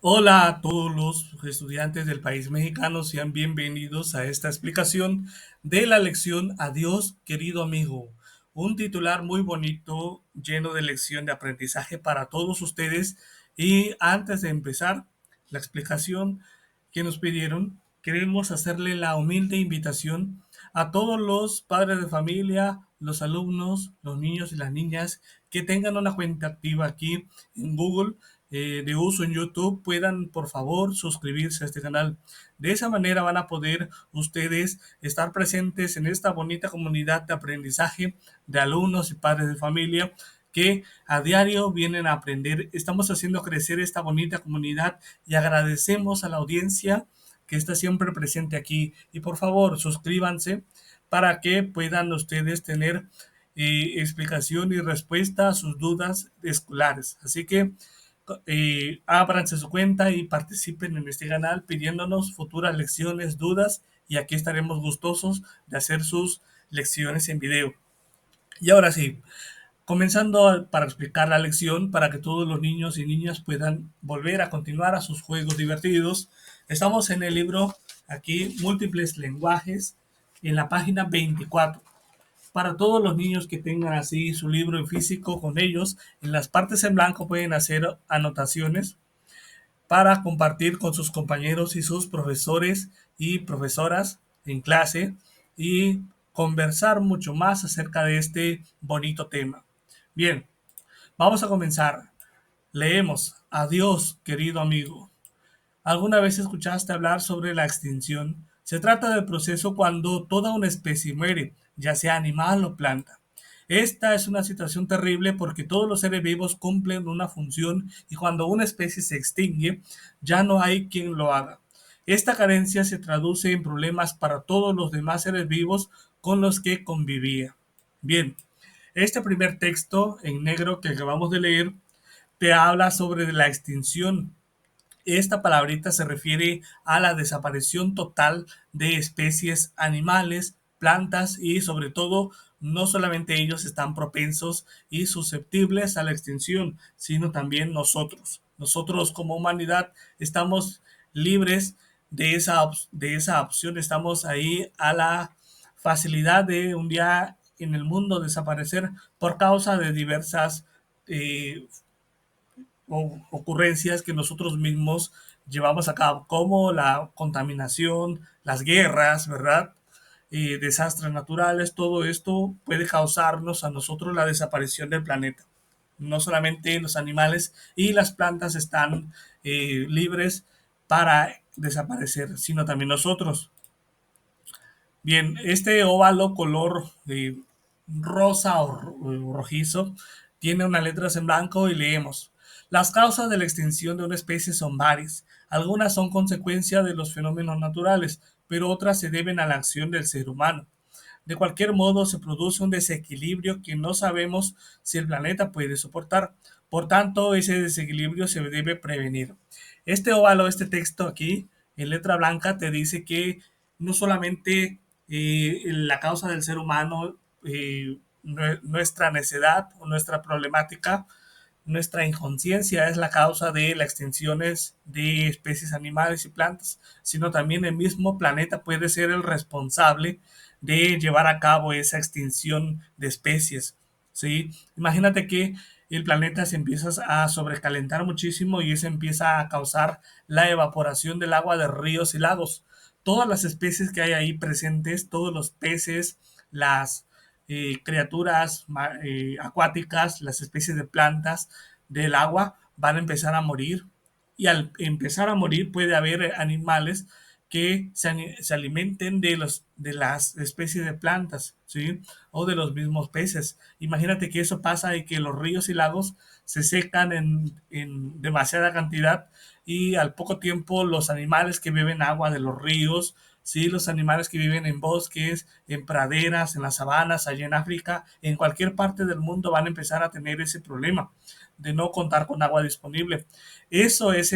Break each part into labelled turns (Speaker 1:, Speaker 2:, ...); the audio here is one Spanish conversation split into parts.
Speaker 1: Hola a todos los estudiantes del país mexicano, sean bienvenidos a esta explicación de la lección Adiós, querido amigo. Un titular muy bonito, lleno de lección de aprendizaje para todos ustedes. Y antes de empezar la explicación que nos pidieron, queremos hacerle la humilde invitación a todos los padres de familia, los alumnos, los niños y las niñas que tengan una cuenta activa aquí en Google de uso en YouTube, puedan por favor suscribirse a este canal. De esa manera van a poder ustedes estar presentes en esta bonita comunidad de aprendizaje de alumnos y padres de familia que a diario vienen a aprender. Estamos haciendo crecer esta bonita comunidad y agradecemos a la audiencia que está siempre presente aquí. Y por favor, suscríbanse para que puedan ustedes tener explicación y respuesta a sus dudas escolares. Así que ábranse su cuenta y participen en este canal pidiéndonos futuras lecciones, dudas, y aquí estaremos gustosos de hacer sus lecciones en video. Y ahora sí, comenzando para explicar la lección para que todos los niños y niñas puedan volver a continuar a sus juegos divertidos. Estamos en el libro aquí Múltiples lenguajes en la página 24. Para todos los niños que tengan así su libro en físico con ellos, en las partes en blanco pueden hacer anotaciones para compartir con sus compañeros y sus profesores y profesoras en clase y conversar mucho más acerca de este bonito tema. Bien, vamos a comenzar. Leemos. Adiós, querido amigo. ¿Alguna vez escuchaste hablar sobre la extinción? Se trata del proceso cuando toda una especie muere, ya sea animal o planta. Esta es una situación terrible porque todos los seres vivos cumplen una función y cuando una especie se extingue, ya no hay quien lo haga. Esta carencia se traduce en problemas para todos los demás seres vivos con los que convivía. Bien, este primer texto en negro que acabamos de leer te habla sobre la extinción. Esta palabrita se refiere a la desaparición total de especies animales, plantas y sobre todo no solamente ellos están propensos y susceptibles a la extinción, sino también nosotros. Nosotros como humanidad estamos libres de esa opción, estamos ahí a la facilidad de un día en el mundo desaparecer por causa de diversas eh, ocurrencias que nosotros mismos llevamos a cabo, como la contaminación, las guerras, ¿verdad? Desastres naturales, todo esto puede causarnos a nosotros la desaparición del planeta. No solamente los animales y las plantas están libres para desaparecer, sino también nosotros. Bien, este óvalo color rosa o rojizo tiene unas letras en blanco y leemos. Las causas de la extinción de una especie son varias. Algunas son consecuencia de los fenómenos naturales, pero otras se deben a la acción del ser humano. De cualquier modo, se produce un desequilibrio que no sabemos si el planeta puede soportar. Por tanto, ese desequilibrio se debe prevenir. Este óvalo, este texto aquí, en letra blanca, te dice que no solamente la causa del ser humano, nuestra necedad o nuestra problemática, nuestra inconsciencia es la causa de las extinciones de especies animales y plantas, sino también el mismo planeta puede ser el responsable de llevar a cabo esa extinción de especies. ¿Sí? Imagínate que el planeta se empieza a sobrecalentar muchísimo y eso empieza a causar la evaporación del agua de ríos y lagos. Todas las especies que hay ahí presentes, todos los peces, las criaturas acuáticas, las especies de plantas del agua van a empezar a morir y al empezar a morir puede haber animales que se alimenten de las especies de plantas, ¿sí? O de los mismos peces. Imagínate que eso pasa y que los ríos y lagos se secan en demasiada cantidad y al poco tiempo los animales que beben agua de los ríos, ¿sí? Los animales que viven en bosques, en praderas, en las sabanas, allá en África, en cualquier parte del mundo van a empezar a tener ese problema de no contar con agua disponible. Eso es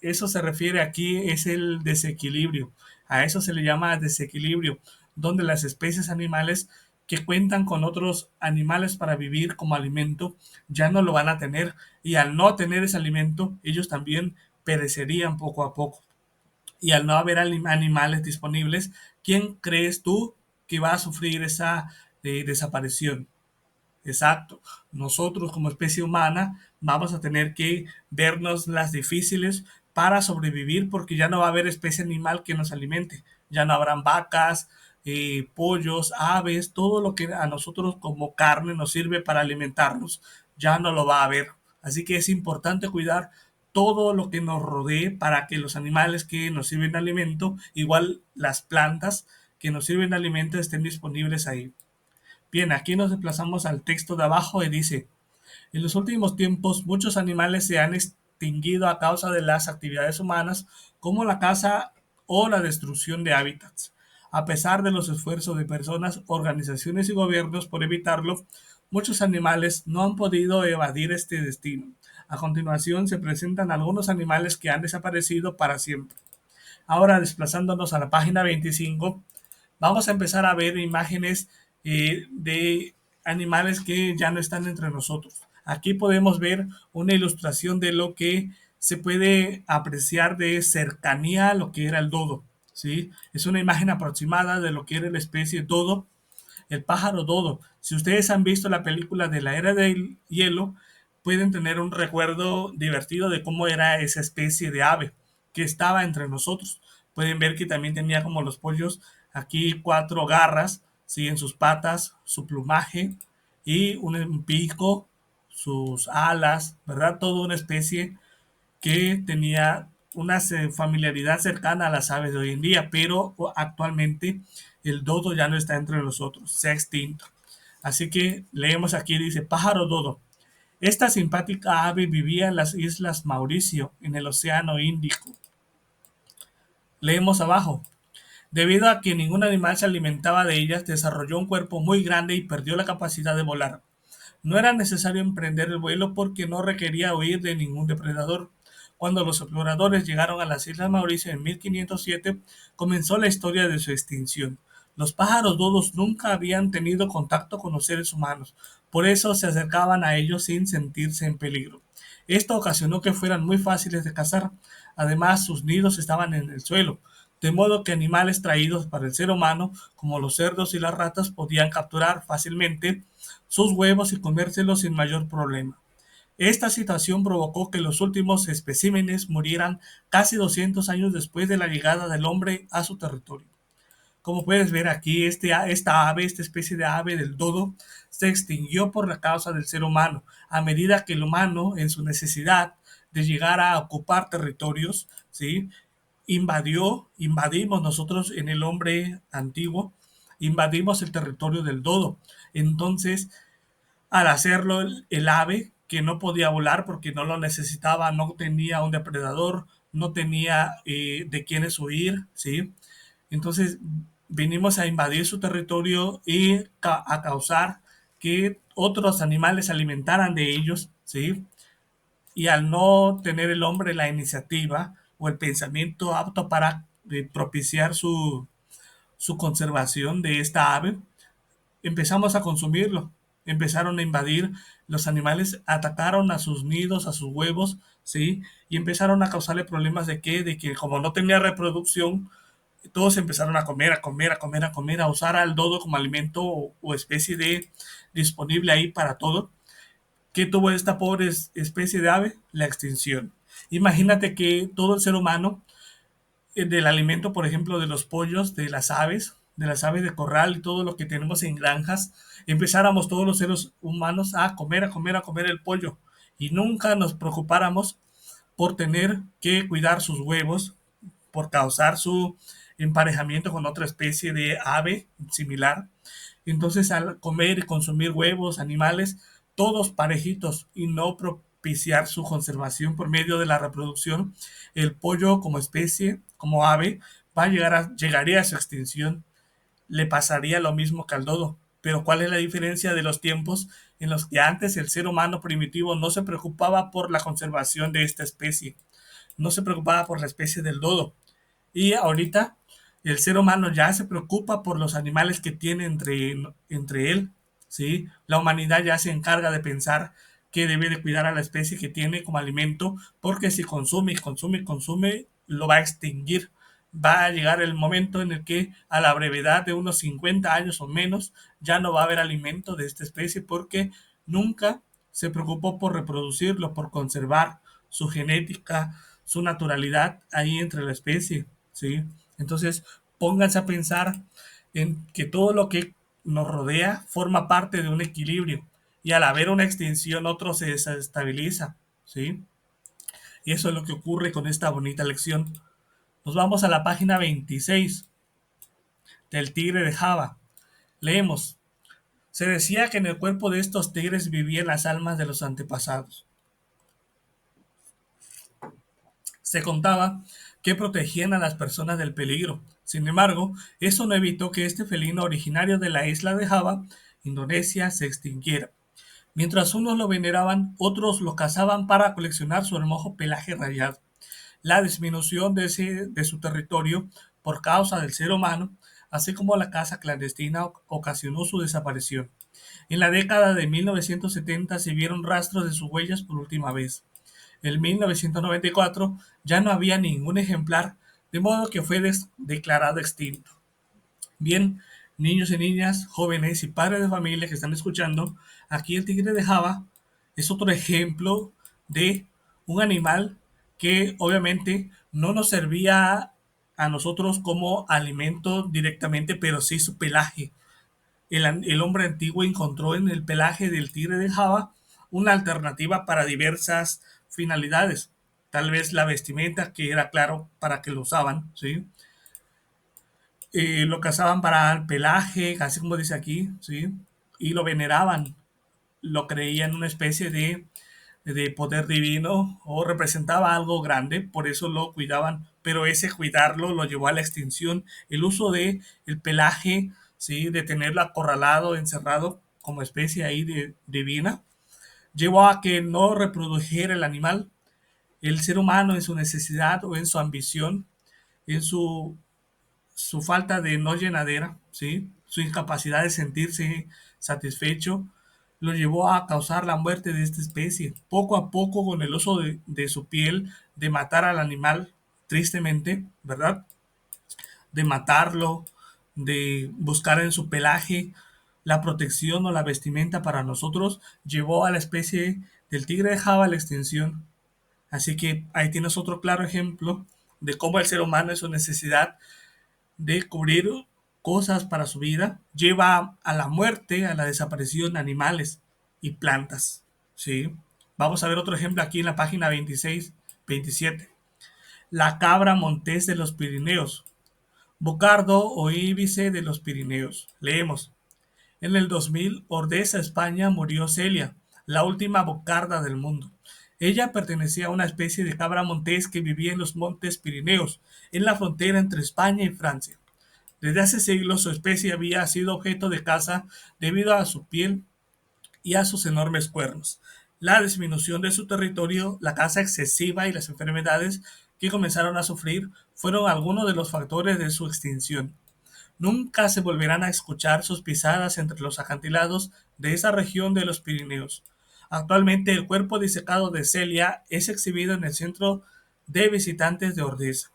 Speaker 1: eso se refiere aquí, es el desequilibrio. A eso se le llama desequilibrio, donde las especies animales que cuentan con otros animales para vivir como alimento ya no lo van a tener y al no tener ese alimento ellos también perecerían poco a poco. Y al no haber animales disponibles, ¿quién crees tú que va a sufrir esa desaparición? Exacto. Nosotros como especie humana vamos a tener que vernos las difíciles para sobrevivir porque ya no va a haber especie animal que nos alimente. Ya no habrán vacas, pollos, aves, todo lo que a nosotros como carne nos sirve para alimentarnos, ya no lo va a haber. Así que es importante cuidar todo lo que nos rodee para que los animales que nos sirven de alimento, igual las plantas que nos sirven de alimento, estén disponibles ahí. Bien, aquí nos desplazamos al texto de abajo y dice, en los últimos tiempos muchos animales se han extinguido a causa de las actividades humanas como la caza o la destrucción de hábitats. A pesar de los esfuerzos de personas, organizaciones y gobiernos por evitarlo, muchos animales no han podido evadir este destino. A continuación se presentan algunos animales que han desaparecido para siempre. Ahora, desplazándonos a la página 25, vamos a empezar a ver imágenes de animales que ya no están entre nosotros. Aquí podemos ver una ilustración de lo que se puede apreciar de cercanía a lo que era el dodo. ¿Sí? Es una imagen aproximada de lo que era la especie dodo, el pájaro dodo. Si ustedes han visto la película de la era del hielo, pueden tener un recuerdo divertido de cómo era esa especie de ave que estaba entre nosotros. Pueden ver que también tenía como los pollos aquí cuatro garras, ¿sí? En sus patas, su plumaje y un pico, sus alas, ¿verdad? Toda una especie que tenía una familiaridad cercana a las aves de hoy en día, pero actualmente el dodo ya no está entre nosotros, se ha extinto. Así que leemos aquí, dice, pájaro dodo. Esta simpática ave vivía en las islas Mauricio, en el Océano Índico. Leemos abajo. Debido a que ningún animal se alimentaba de ellas, desarrolló un cuerpo muy grande y perdió la capacidad de volar. No era necesario emprender el vuelo porque no requería huir de ningún depredador. Cuando los exploradores llegaron a las Islas Mauricio en 1507, comenzó la historia de su extinción. Los pájaros dodos nunca habían tenido contacto con los seres humanos, por eso se acercaban a ellos sin sentirse en peligro. Esto ocasionó que fueran muy fáciles de cazar. Además, sus nidos estaban en el suelo, de modo que animales traídos para el ser humano, como los cerdos y las ratas, podían capturar fácilmente sus huevos y comérselos sin mayor problema. Esta situación provocó que los últimos especímenes murieran casi 200 años después de la llegada del hombre a su territorio. Como puedes ver aquí, esta especie de ave del dodo, se extinguió por la causa del ser humano, a medida que el humano, en su necesidad de llegar a ocupar territorios, ¿sí? Invadimos nosotros en el hombre antiguo, invadimos el territorio del dodo. Entonces, al hacerlo, el ave, que no podía volar porque no lo necesitaba, no tenía un depredador, no tenía de quiénes huir, ¿sí? Entonces, venimos a invadir su territorio y a causar que otros animales se alimentaran de ellos, ¿sí? Y al no tener el hombre la iniciativa o el pensamiento apto para propiciar su conservación de esta ave, empezamos a consumirlo. Empezaron a invadir los animales, atacaron a sus nidos, a sus huevos, ¿sí? Y empezaron a causarle problemas de que como no tenía reproducción, todos empezaron a comer, a comer, a comer, a comer, a usar al dodo como alimento o especie de disponible ahí para todo. ¿Qué tuvo esta pobre especie de ave? La extinción. Imagínate que todo el ser humano, del alimento, por ejemplo, de los pollos, de las aves de corral y todo lo que tenemos en granjas, empezáramos todos los seres humanos a comer, a comer, a comer el pollo y nunca nos preocupáramos por tener que cuidar sus huevos, por causar su emparejamiento con otra especie de ave similar. Entonces, al comer y consumir huevos, animales, todos parejitos y no propiciar su conservación por medio de la reproducción, el pollo como especie, como ave, llegaría a su extinción. Le pasaría lo mismo que al dodo. Pero ¿cuál es la diferencia de los tiempos en los que antes el ser humano primitivo no se preocupaba por la conservación de esta especie? No se preocupaba por la especie del dodo. Y ahorita el ser humano ya se preocupa por los animales que tiene entre él, ¿sí? La humanidad ya se encarga de pensar que debe de cuidar a la especie que tiene como alimento, porque si consume y consume y consume, lo va a extinguir. Va a llegar el momento en el que a la brevedad de unos 50 años o menos ya no va a haber alimento de esta especie porque nunca se preocupó por reproducirlo, por conservar su genética, su naturalidad ahí entre la especie, ¿sí? Entonces, pónganse a pensar en que todo lo que nos rodea forma parte de un equilibrio y al haber una extinción otro se desestabiliza, ¿sí? Y eso es lo que ocurre con esta bonita lección. Nos vamos a la página 26 del tigre de Java. Leemos. Se decía que en el cuerpo de estos tigres vivían las almas de los antepasados. Se contaba que protegían a las personas del peligro. Sin embargo, eso no evitó que este felino originario de la isla de Java, Indonesia, se extinguiera. Mientras unos lo veneraban, otros lo cazaban para coleccionar su hermoso pelaje rayado. La disminución de su territorio por causa del ser humano, así como la caza clandestina, ocasionó su desaparición. En la década de 1970 se vieron rastros de sus huellas por última vez. En 1994 ya no había ningún ejemplar, de modo que fue declarado extinto. Bien, niños y niñas, jóvenes y padres de familia que están escuchando, aquí el tigre de Java es otro ejemplo de un animal que obviamente no nos servía a nosotros como alimento directamente, pero sí su pelaje. El hombre antiguo encontró en el pelaje del tigre de Java una alternativa para diversas finalidades. Tal vez la vestimenta, que era claro para que lo usaban, ¿sí? Lo cazaban para el pelaje, así como dice aquí, ¿sí? Y lo veneraban, lo creían una especie de poder divino o representaba algo grande, por eso lo cuidaban, pero ese cuidarlo lo llevó a la extinción. El uso de el pelaje, ¿sí? De tenerlo acorralado, encerrado como especie ahí divina, llevó a que no reprodujera el animal. El ser humano en su necesidad o en su ambición, en su falta de no llenadera, ¿sí? Su incapacidad de sentirse satisfecho, lo llevó a causar la muerte de esta especie. Poco a poco, con el uso de su piel, de matar al animal, tristemente, ¿verdad? De matarlo, de buscar en su pelaje la protección o la vestimenta para nosotros, llevó a la especie del tigre de Java a la extinción. Así que ahí tienes otro claro ejemplo de cómo el ser humano en su necesidad de cubrir cosas para su vida, lleva a la muerte, a la desaparición de animales y plantas. ¿Sí? Vamos a ver otro ejemplo aquí en la página 26, 27. La cabra montés de los Pirineos. Bocardo o íbice de los Pirineos. Leemos. En el 2000, Ordesa, España, murió Celia, la última bocarda del mundo. Ella pertenecía a una especie de cabra montés que vivía en los montes Pirineos, en la frontera entre España y Francia. Desde hace siglos su especie había sido objeto de caza debido a su piel y a sus enormes cuernos. La disminución de su territorio, la caza excesiva y las enfermedades que comenzaron a sufrir fueron algunos de los factores de su extinción. Nunca se volverán a escuchar sus pisadas entre los acantilados de esa región de los Pirineos. Actualmente el cuerpo disecado de Celia es exhibido en el centro de visitantes de Ordesa.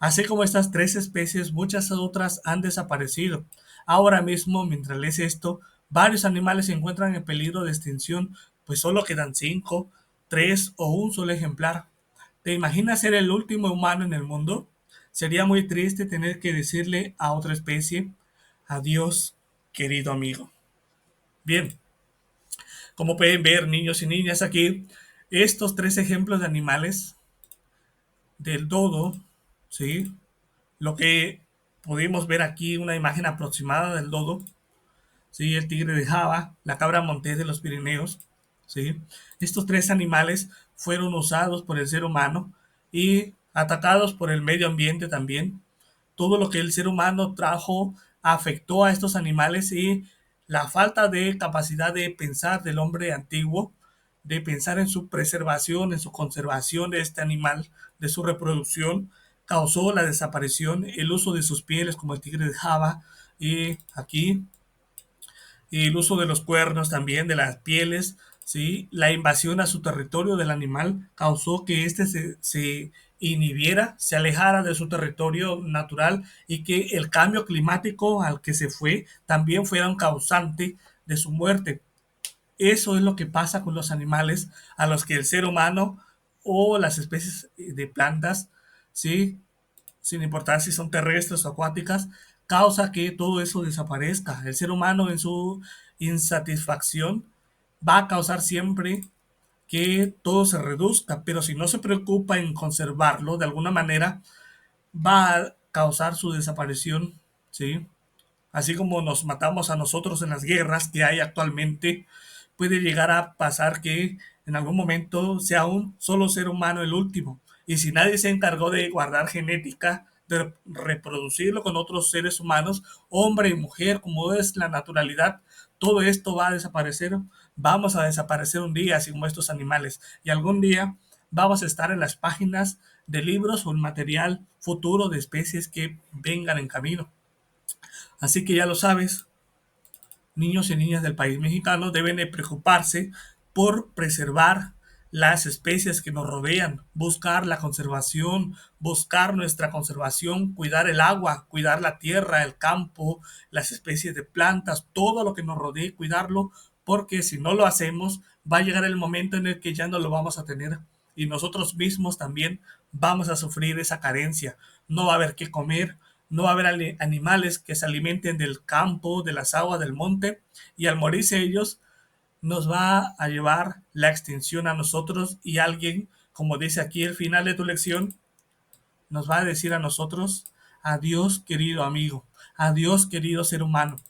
Speaker 1: Así como estas tres especies, muchas otras han desaparecido. Ahora mismo, mientras lees esto, varios animales se encuentran en peligro de extinción, pues solo quedan 5, 3 o un solo ejemplar. ¿Te imaginas ser el último humano en el mundo? Sería muy triste tener que decirle a otra especie, adiós, querido amigo. Bien, como pueden ver, niños y niñas, aquí, estos tres ejemplos de animales del dodo, ¿sí? Lo que pudimos ver aquí, una imagen aproximada del dodo, ¿sí? El tigre de Java, la cabra montés de los Pirineos, ¿sí? Estos tres animales fueron usados por el ser humano y atacados por el medio ambiente también. Todo lo que el ser humano trajo afectó a estos animales y la falta de capacidad de pensar del hombre antiguo, de pensar en su preservación, en su conservación de este animal, de su reproducción, causó la desaparición, el uso de sus pieles como el tigre de Java y aquí, y el uso de los cuernos también, de las pieles, ¿sí? La invasión a su territorio del animal causó que éste se inhibiera, se alejara de su territorio natural y que el cambio climático al que se fue también fuera un causante de su muerte. Eso es lo que pasa con los animales a los que el ser humano o las especies de plantas, ¿sí? Sin importar si son terrestres o acuáticas, causa que todo eso desaparezca. El ser humano en su insatisfacción va a causar siempre que todo se reduzca, pero si no se preocupa en conservarlo de alguna manera, va a causar su desaparición, ¿sí? Así como nos matamos a nosotros en las guerras que hay actualmente, puede llegar a pasar que en algún momento sea un solo ser humano el último. Y si nadie se encargó de guardar genética, de reproducirlo con otros seres humanos, hombre y mujer, como es la naturalidad, todo esto va a desaparecer. Vamos a desaparecer un día, así como estos animales. Y algún día vamos a estar en las páginas de libros o el material futuro de especies que vengan en camino. Así que ya lo sabes, niños y niñas del país mexicano deben de preocuparse por preservar las especies que nos rodean, buscar la conservación, buscar nuestra conservación, cuidar el agua, cuidar la tierra, el campo, las especies de plantas, todo lo que nos rodee, cuidarlo, porque si no lo hacemos, va a llegar el momento en el que ya no lo vamos a tener y nosotros mismos también vamos a sufrir esa carencia. No va a haber qué comer, no va a haber animales que se alimenten del campo, de las aguas, del monte, y al morirse ellos, nos va a llevar la extinción a nosotros y alguien, como dice aquí el final de tu lección, nos va a decir a nosotros, adiós querido amigo, adiós querido ser humano.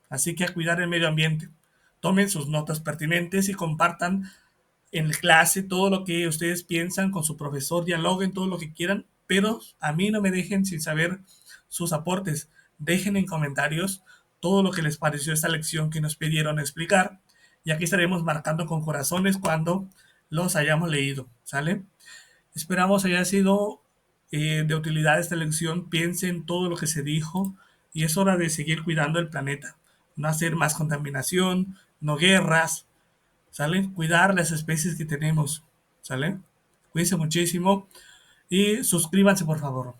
Speaker 1: Así que a cuidar el medio ambiente. Tomen sus notas pertinentes y compartan en clase todo lo que ustedes piensan con su profesor, dialoguen todo lo que quieran, pero a mí no me dejen sin saber sus aportes. Dejen en comentarios todo lo que les pareció esta lección que nos pidieron explicar y aquí estaremos marcando con corazones cuando los hayamos leído, ¿sale? Esperamos haya sido de utilidad esta lección. Piensen todo lo que se dijo y es hora de seguir cuidando el planeta. No hacer más contaminación, no guerras, ¿sale? Cuidar las especies que tenemos, ¿sale? Cuídense muchísimo y suscríbanse por favor.